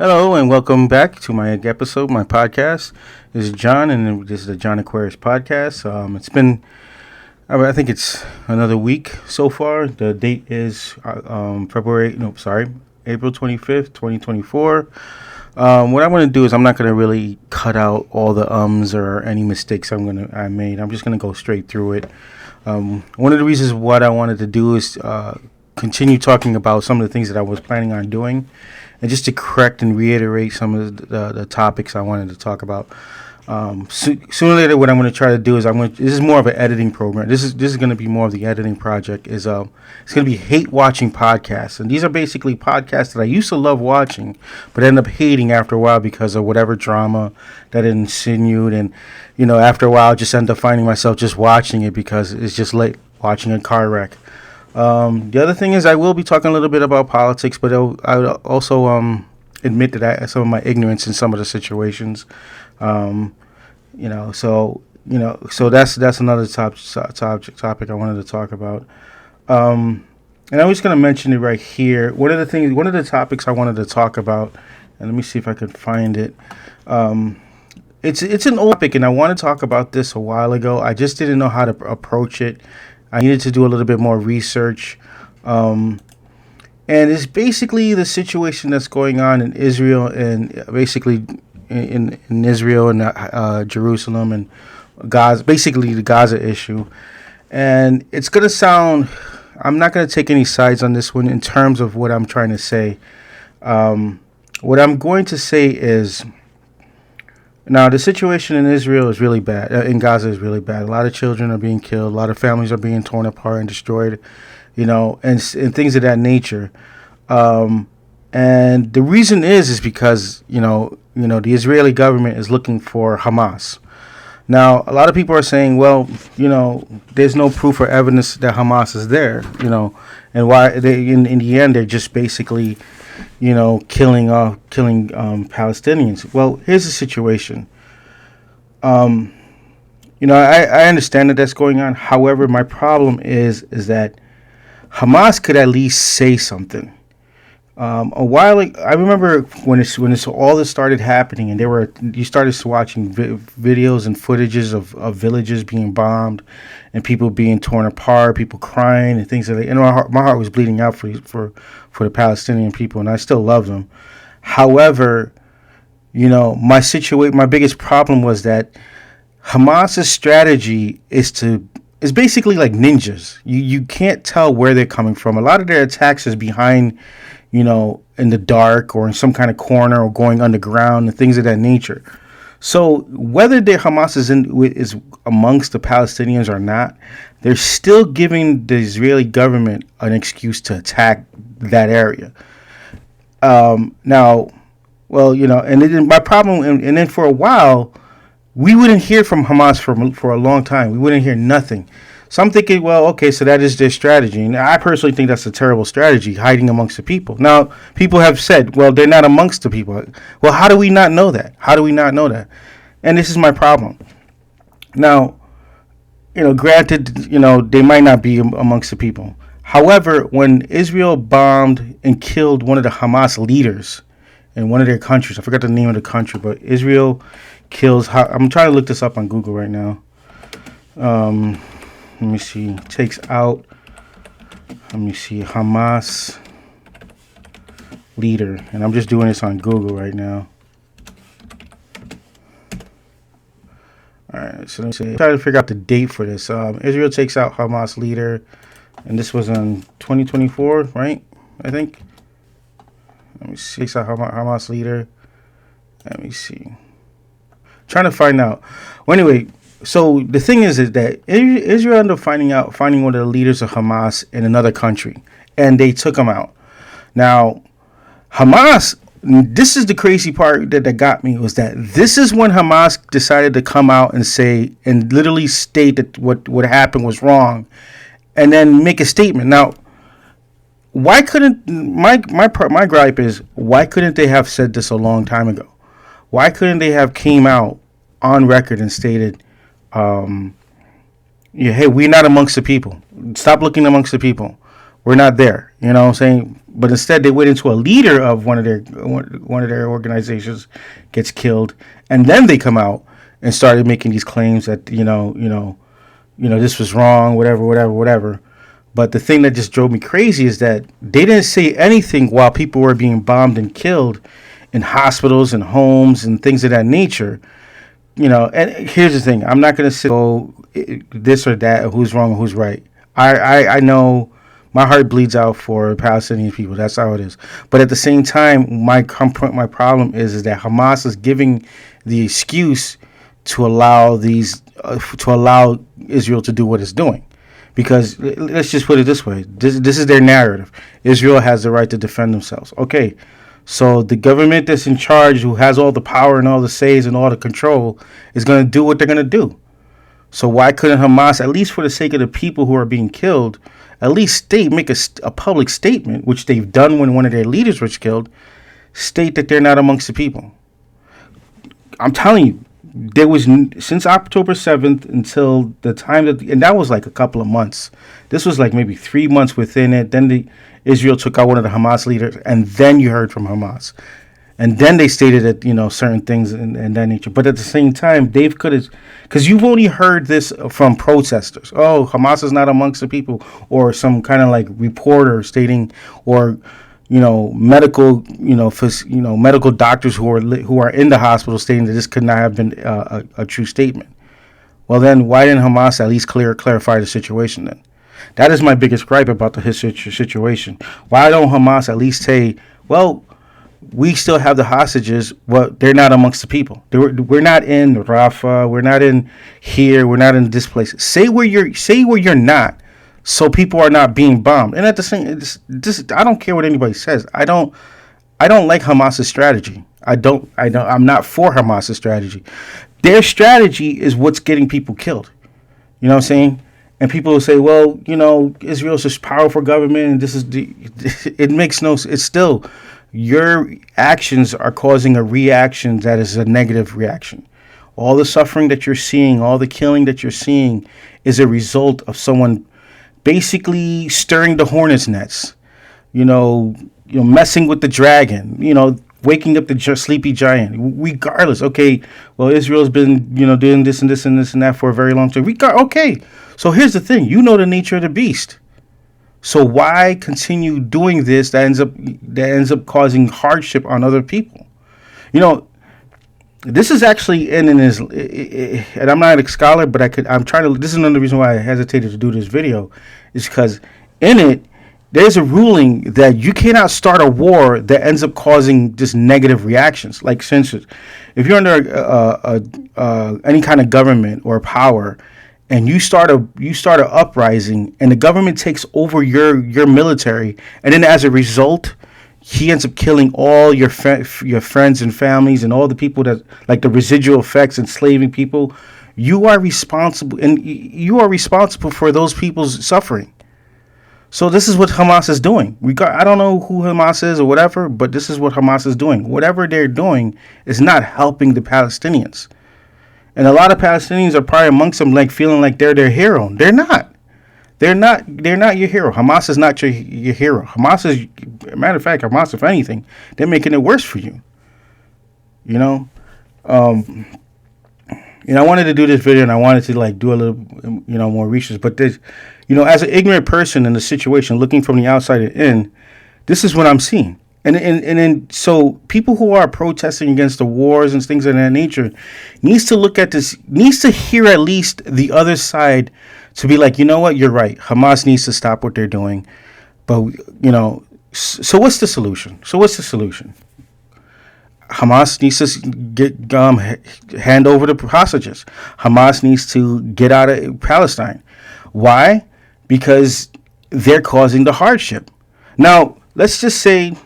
Hello and welcome back to my episode, my podcast. This is John, and this is the John Aquarius podcast. It's been, I think it's another week so far. The date is April 25th, 2024. What I want to do is I'm not going to really cut out all the ums or any mistakes I made. I'm just going to go straight through it. One of the reasons what I wanted to do is continue talking about some of the things that I was planning on doing, and just to correct and reiterate some of the topics I wanted to talk about. Sooner or later, what I'm going to try to do is this is more of an editing program. This is going to be more of the editing project. It's going to be hate watching podcasts, and these are basically podcasts that I used to love watching, but end up hating after a while because of whatever drama that it insinuated, and after a while, I just end up finding myself just watching it because it's just like watching a car wreck. The other thing is I will be talking a little bit about politics, but I would also admit that some of my ignorance in some of the situations. So that's another topic I wanted to talk about. And I'm just going to mention it right here. One of the topics I wanted to talk about, and let me see if I can find it. It's an old topic, and I want to talk about this a while ago. I just didn't know how to approach it. I needed to do a little bit more research. And it's basically the situation that's going on in Israel, and basically in Israel and Jerusalem and Gaza, basically the Gaza issue. And it's going to sound, I'm not going to take any sides on this one in terms of what I'm trying to say. What I'm going to say is, now, the situation in Israel is really bad. In Gaza is really bad. A lot of children are being killed. A lot of families are being torn apart and destroyed, and things of that nature. And the reason is because, the Israeli government is looking for Hamas. Now, a lot of people are saying, well, there's no proof or evidence that Hamas is there, and why they, in the end, they're just basically killing Palestinians. Well, here's the situation. I understand that that's going on. However, my problem is that Hamas could at least say something. A while ago, I remember when all this started happening, and you started watching videos and footages of villages being bombed, and people being torn apart, people crying and things like that. And my heart was bleeding out for the Palestinian people, and I still love them. However, my biggest problem was that Hamas's strategy is basically like ninjas. You can't tell where they're coming from. A lot of their attacks is behind, in the dark or in some kind of corner or going underground and things of that nature. So whether Hamas is amongst the Palestinians or not, they're still giving the Israeli government an excuse to attack that area. And then my problem, and then for a while, we wouldn't hear from Hamas for a long time. We wouldn't hear nothing. So I'm thinking, well, okay, so that is their strategy. And I personally think that's a terrible strategy, hiding amongst the people. Now, people have said, well, they're not amongst the people. Well, how do we not know that? And this is my problem. Now, granted, they might not be amongst the people. However, when Israel bombed and killed one of the Hamas leaders in one of their countries, I forgot the name of the country, but Israel kills, I'm trying to look this up on Google right now. Let me see. Takes out. Let me see. Hamas leader, and I'm just doing this on Google right now. All right. So let me see. Try to figure out the date for this. Israel takes out Hamas leader, and this was in 2024, right? I think. Let me see. Takes out Hamas leader. Let me see. Trying to find out. Well, anyway. So the thing is that Israel ended up finding one of the leaders of Hamas in another country, and they took him out. Now, Hamas, this is the crazy part that got me, was that this is when Hamas decided to come out and say, and literally state that what happened was wrong, and then make a statement. Now, why couldn't, my gripe is, why couldn't they have said this a long time ago? Why couldn't they have came out on record and stated, hey, we're not amongst the people. Stop looking amongst the people. We're not there. You know what I'm saying? But instead, they wait until a leader of one of their organizations gets killed, and then they come out and started making these claims that this was wrong, whatever, whatever, whatever. But the thing that just drove me crazy is that they didn't say anything while people were being bombed and killed in hospitals and homes and things of that nature. And here's the thing: I'm not going to say, oh, this or that, or who's wrong or who's right. I know my heart bleeds out for Palestinian people. That's how it is. But at the same time, my problem is that Hamas is giving the excuse to allow Israel to do what it's doing. Because let's just put it this way: this is their narrative. Israel has the right to defend themselves. Okay, so the government that's in charge, who has all the power and all the says and all the control, is going to do what they're going to do. So why couldn't Hamas, at least for the sake of the people who are being killed, at least make a public statement, which they've done when one of their leaders was killed, state that they're not amongst the people? I'm telling you, there was, since October 7th until the time and that was like a couple of months. This was like maybe 3 months within it. Then Israel took out one of the Hamas leaders, and then you heard from Hamas. And then they stated that, certain things and that nature. But at the same time, Dave could have, because you've only heard this from protesters. Oh, Hamas is not amongst the people, or some kind of like reporter stating, or medical, medical doctors who are in the hospital stating that this could not have been a true statement. Well, then why didn't Hamas at least clarify the situation then? That is my biggest gripe about the situation. Why don't Hamas at least say, well, we still have the hostages, but they're not amongst the people. We're not in Rafah. We're not in here. We're not in this place. Say where you're not, so people are not being bombed. And at the same, I don't care what anybody says. I don't like Hamas's strategy. I'm not for Hamas's strategy. Their strategy is what's getting people killed. You know what I'm saying? And people will say, well, Israel's this powerful government, and this is it makes no sense. It's still, your actions are causing a reaction that is a negative reaction. All the suffering that you're seeing, all the killing that you're seeing, is a result of someone basically stirring the hornet's nest, messing with the dragon, waking up the sleepy giant. Regardless, okay, well, Israel's been, doing this and this and this and that for a very long time. Okay, so here's the thing: the nature of the beast. So why continue doing this that ends up causing hardship on other people? This is actually and I'm not a scholar, but I'm trying to. This is another reason why I hesitated to do this video, is because in it there's a ruling that you cannot start a war that ends up causing just negative reactions. Like, since if you're under any kind of government or power, and you start a uprising, and the government takes over your military, and then as a result, he ends up killing all your friends and families and all the people that, like, the residual effects, enslaving people. You are responsible for those people's suffering. So this is what Hamas is doing. I don't know who Hamas is or whatever, but this is what Hamas is doing. Whatever they're doing is not helping the Palestinians. And a lot of Palestinians are probably amongst them, like, feeling like they're their hero. They're not. They're not your hero. Hamas is not your hero. Hamas is, matter of fact, Hamas, if anything, they're making it worse for you. I wanted to do this video, and I wanted to do a little, more research. But this, as an ignorant person in the situation, looking from the outside in, this is what I'm seeing. And then so people who are protesting against the wars and things of that nature needs to look at this, needs to hear at least the other side, to be like, you know what, you're right. Hamas needs to stop what they're doing. But, so what's the solution? Hamas needs to hand over the hostages. Hamas needs to get out of Palestine. Why? Because they're causing the hardship. Now, let's just say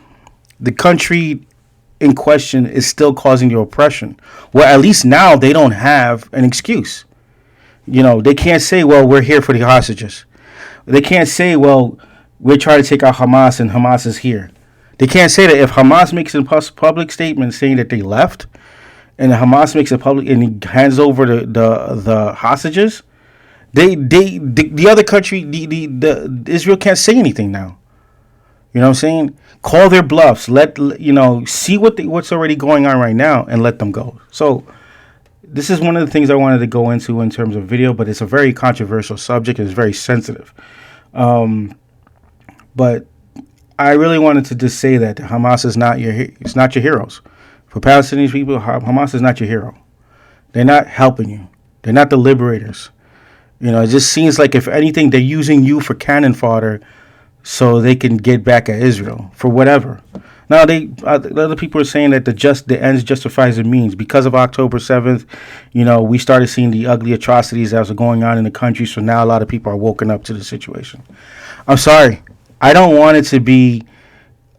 the country in question is still causing the oppression. Well, at least now they don't have an excuse. They can't say, well, we're here for the hostages. They can't say, well, we're trying to take out Hamas and Hamas is here. They can't say that. If Hamas makes a public statement saying that they left, and Hamas makes a public and he hands over the hostages, The other country, the Israel can't say anything now. You know what I'm saying? Call their bluffs. See what's already going on right now, and let them go. So this is one of the things I wanted to go into in terms of video, but it's a very controversial subject. It's very sensitive. But I really wanted to just say that Hamas is not it's not your heroes. For Palestinian people, Hamas is not your hero. They're not helping you. They're not the liberators. It just seems like, if anything, they're using you for cannon fodder so they can get back at Israel for whatever. Now, other people are saying that the ends justifies the means. Because of October 7th, we started seeing the ugly atrocities that was going on in the country. So now a lot of people are woken up to the situation. I'm sorry. I don't want it to be,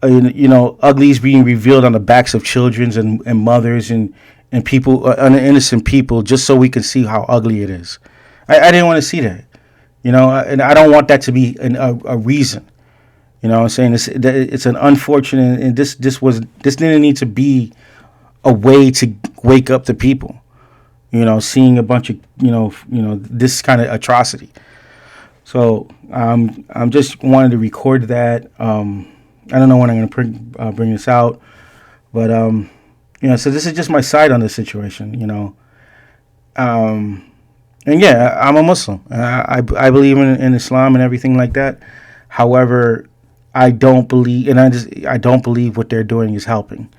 uglies being revealed on the backs of children and mothers and people, innocent people, just so we can see how ugly it is. I didn't want to see that, and I don't want that to be a reason. You know what I'm saying? It's an unfortunate, and this didn't need to be a way to wake up the people. Seeing a bunch of this kind of atrocity. So I'm just wanted to record that. I don't know when I'm going to bring this out, but so this is just my side on this situation. And yeah, I'm a Muslim. I believe in Islam and everything like that. However, I don't believe, I don't believe what they're doing is helping.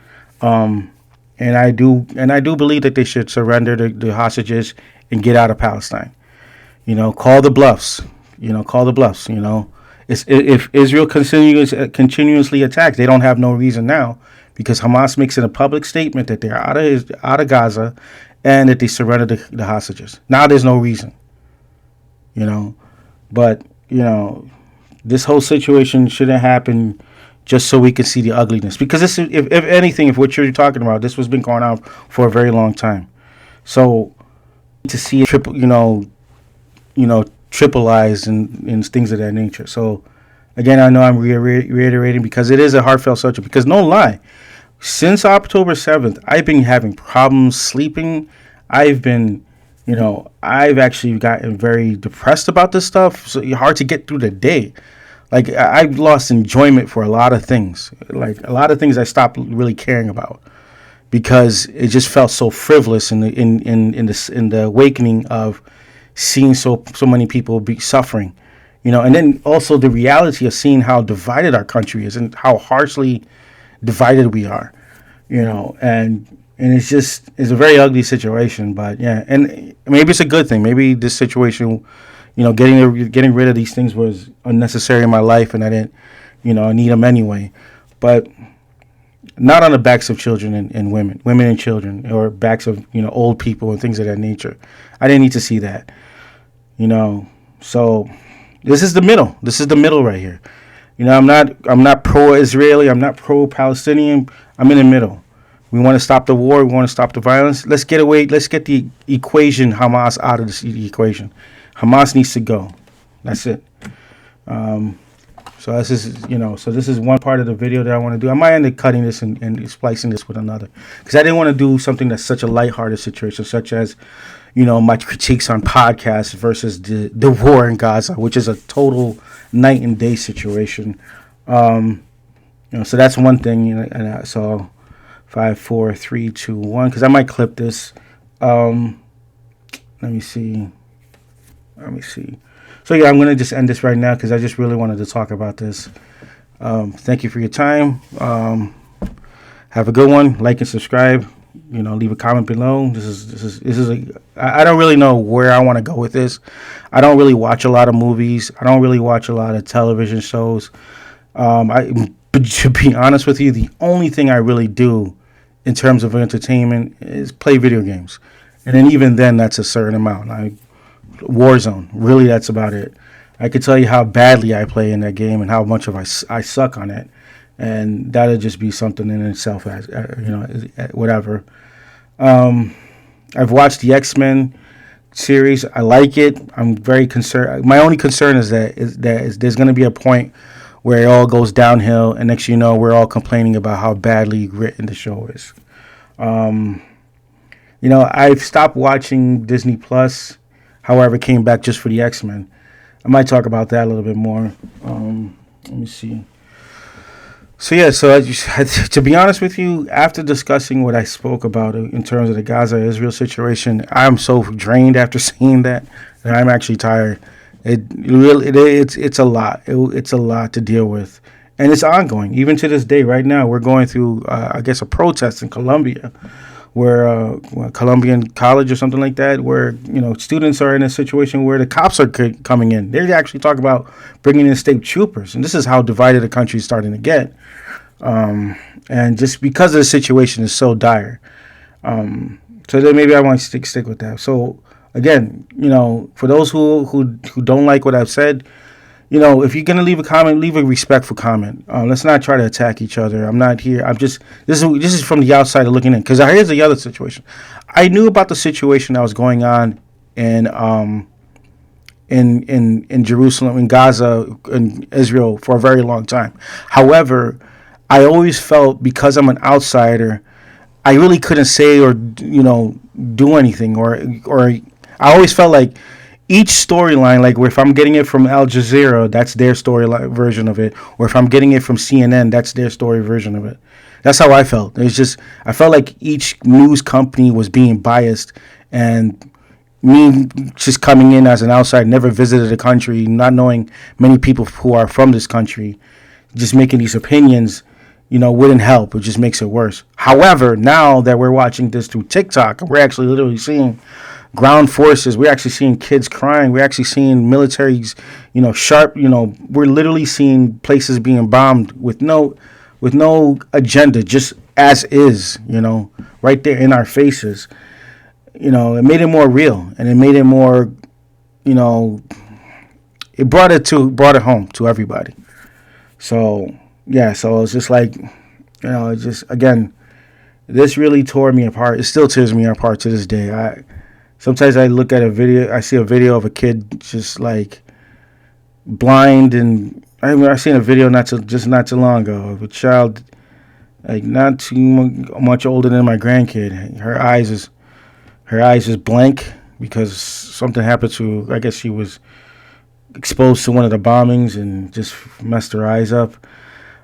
And I do believe that they should surrender the hostages and get out of Palestine. Call the bluffs. Call the bluffs. If Israel continuously attacks, they don't have no reason now, because Hamas makes it a public statement that they're out of Gaza and that they surrendered the hostages. Now there's no reason. But this whole situation shouldn't happen just so we can see the ugliness. Because if anything, if what you're talking about, this was been going on for a very long time. So to see it triplize and things of that nature. So again, I know I'm reiterating because it is a heartfelt subject. Because no lie, since October 7th, I've been having problems sleeping. I've actually gotten very depressed about this stuff. So it's hard to get through the day. Like, I've lost enjoyment for a lot of things. Like, a lot of things I stopped really caring about because it just felt so frivolous in the awakening of seeing so many people be suffering, and then also the reality of seeing how divided our country is and how harshly divided we are, and it's a very ugly situation. But yeah, and maybe it's a good thing. Maybe this situation, getting rid of these things was unnecessary in my life, and I didn't, I need them anyway. But not on the backs of children and women and children, or backs of old people and things of that nature. I didn't need to see that. So this is the middle. This is the middle right here. I'm not pro-Israeli. I'm not pro-Palestinian. I'm in the middle. We want to stop the war. We want to stop the violence. Let's get the equation Hamas out of the equation. Hamas needs to go. That's it. So this is one part of the video that I want to do. I might end up cutting this and splicing this with another, because I didn't want to do something that's such a lighthearted situation, such as, my critiques on podcasts versus the war in Gaza, which is a total night and day situation. So that's one thing. And so 5, 4, 3, 2, 1. Because I might clip this. Let me see. So yeah, I'm going to just end this right now because I just really wanted to talk about this. Thank you for your time. Have a good one. Like and subscribe. Leave a comment below. This is I don't really know where I want to go with this. I don't really watch a lot of movies. I don't really watch a lot of television shows. But to be honest with you, the only thing I really do in terms of entertainment is play video games. And then even then, that's a certain amount. Warzone, really, that's about it. I could tell you how badly I play in that game and how much of I suck on it, and that'll just be something in itself, as whatever. I've watched the X-Men series. I like it. I'm very concerned. My only concern is that there's going to be a point where it all goes downhill, and next we're all complaining about how badly written the show is. I've stopped watching Disney Plus. however, came back just for the X-Men. I might talk about that a little bit more. Let me see. So yeah, to be honest with you, after discussing what I spoke about in terms of the Gaza-Israel situation, I'm so drained after seeing that I'm actually tired. It's a lot. It's a lot to deal with, and it's ongoing even to this day. Right now, we're going through, I guess, a protest in Colombia, where Colombian college or something like that, where students are in a situation where the cops are coming in. They actually talk about bringing in state troopers, and this is how divided the country is starting to get. And just because of the situation is so dire, so then maybe I want to stick with that. So again, for those who don't like what I've said, if you're gonna leave a comment, leave a respectful comment. Let's not try to attack each other. I'm not here. This is from the outsider looking in. Because here's the other situation. I knew about the situation that was going on in Jerusalem, in Gaza, in Israel for a very long time. However, I always felt, because I'm an outsider, I really couldn't say or do anything, or I always felt like each storyline, like if I'm getting it from Al Jazeera, that's their storyline version of it, or if I'm getting it from CNN, that's their story version of it. That's how I felt. I felt like each news company was being biased, and me just coming in as an outsider, never visited the country, not knowing many people who are from this country, just making these opinions, wouldn't help. It just makes it worse. However, now that we're watching this through TikTok, we're actually literally seeing ground forces. We're actually seeing kids crying. We're actually seeing militaries, sharp. We're literally seeing places being bombed with no agenda, just as is. Right there in our faces. It made it more real, and it made it more. It brought it home to everybody. So yeah, so it's just like, it just, again, this really tore me apart. It still tears me apart to this day. Sometimes I look at I see a video of a kid just like blind, and I seen a video not too long ago of a child like not too much older than my grandkid. Her eyes is blank because something happened to, I guess she was exposed to one of the bombings and just messed her eyes up.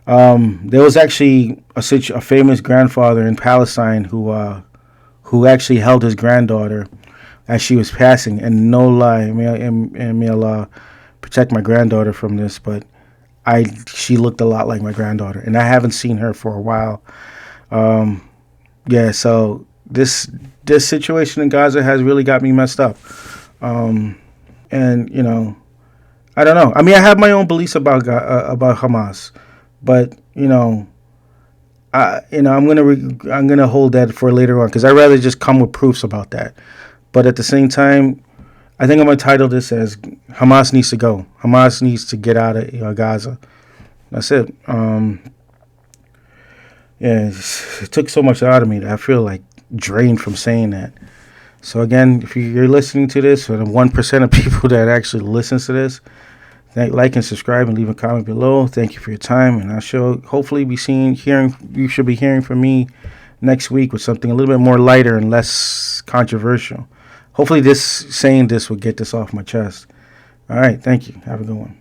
There was actually a famous grandfather in Palestine who actually held his granddaughter as she was passing, and no lie, may Allah protect my granddaughter from this, but she looked a lot like my granddaughter, and I haven't seen her for a while. Yeah, so this situation in Gaza has really got me messed up, and I don't know. I mean, I have my own beliefs about Hamas, but I'm gonna hold that for later on, because I'd rather just come with proofs about that. But at the same time, I think I'm gonna title this as Hamas needs to go. Hamas needs to get out of Gaza. That's it. Yeah, it took so much out of me that I feel like drained from saying that. So again, if you're listening to this, or the 1% of people that actually listens to this, like and subscribe and leave a comment below. Thank you for your time, and I shall hopefully be hearing. You should be hearing from me next week with something a little bit more lighter and less controversial. Hopefully, saying this will get this off my chest. All right, thank you. Have a good one.